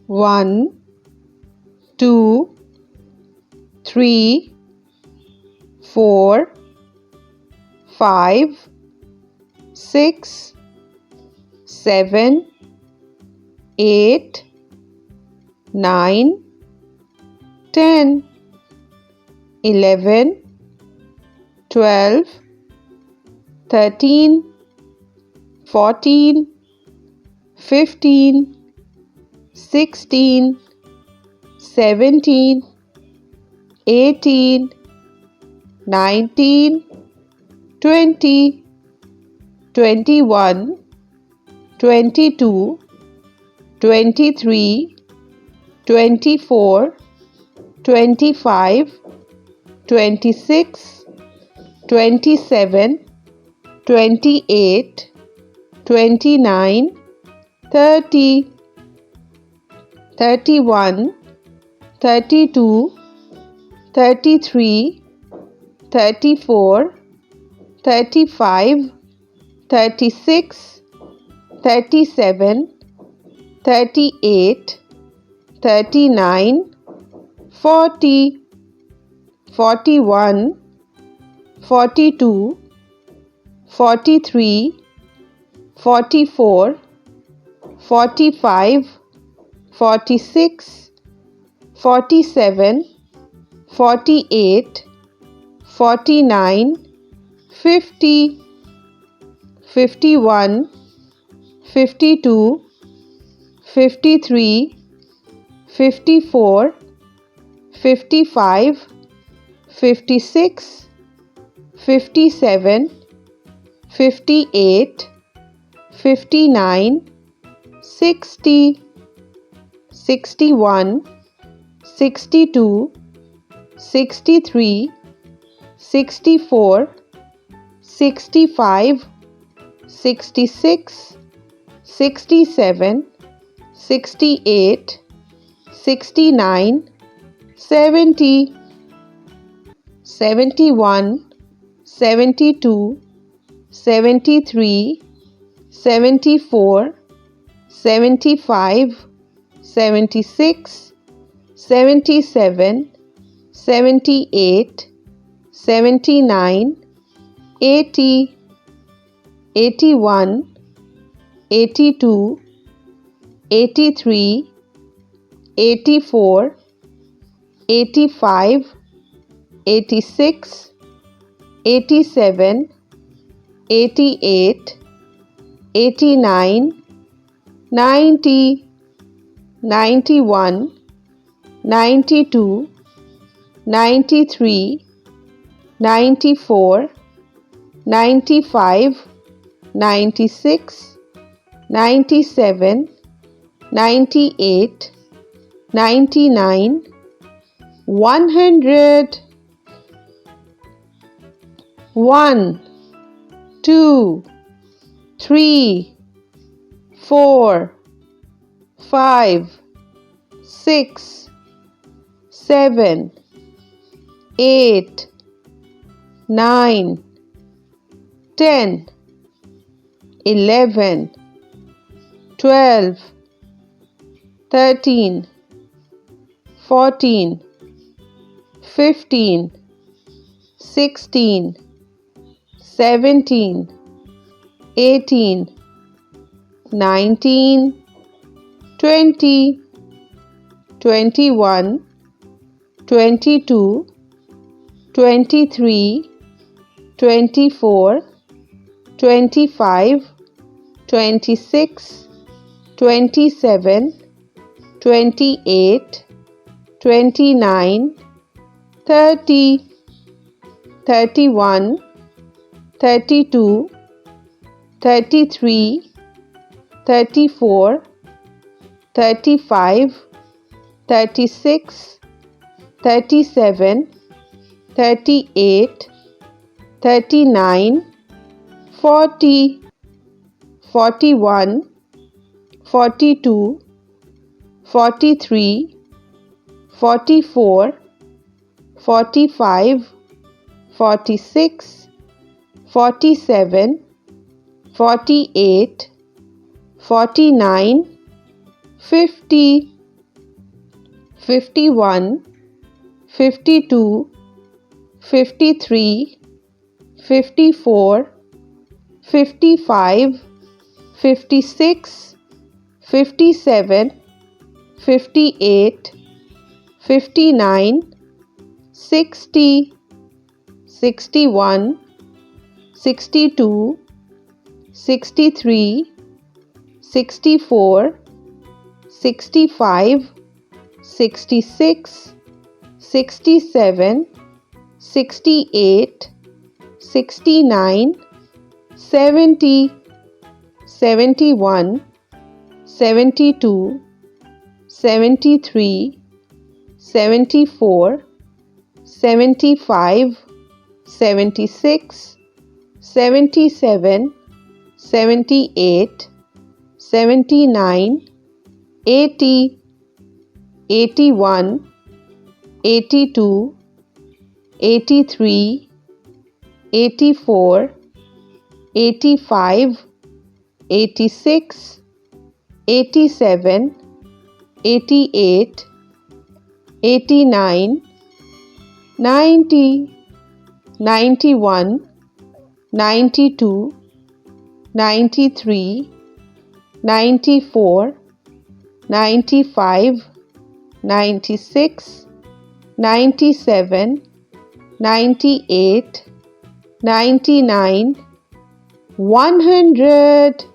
1, 2, 3, 4, 5, 6, 7, 8, 9, 10, 11, 12, 13, 14, 15, 16, 17, 18, 19, 20, 21, 22, 23, 24, 25, 26, 27, 28, 29, 30, 31, 32, 33, 34, 35, 36, 37, 38, 39, 40, 41, 42, 43, 44, 45, 46, 47, 48, 49, 50, 51, 52, 53, 54, 55, 56, 57, 58, 59, 60, 61, 62, 63, 64, 65, 66, 67, 68, 69, 70, 71, 72, 73, 74, 75, 76, 77, 78, 79, 80, 81, 82, 83, 84, 85, 86, 87, 88, 89, 90, 91, 92, 93, 94, 95, 96, 97, 98, 99, 100. 1, 2, 3, 4, 5, 6, 7, 8, 9, 10, 11, 12, 13, 14, 15, 16, 17, 18, 19, 20, 21, 22, 23, 24, 25, 26, 27, 28, 29, 30, 31, 32, 33, 34, 35, 36, 37, 38, 39, 40, 41, 42, 43, 44, 45, 46, 47, 48, 49, 50, 51, 52, 53, 54, 55, 56, 57, 58, 59, 60, 61, 62, 63, 64, 65, 66, 67, 68, 69, 70, 71, 72, 73, 74, 75, 76, 77, 78, 79, 80, 81, 82, 83, 84, 85, 86, 87, 88, 89, 90, 91, 92, 93, 94, 95, 96, 97, 98, 99, 100.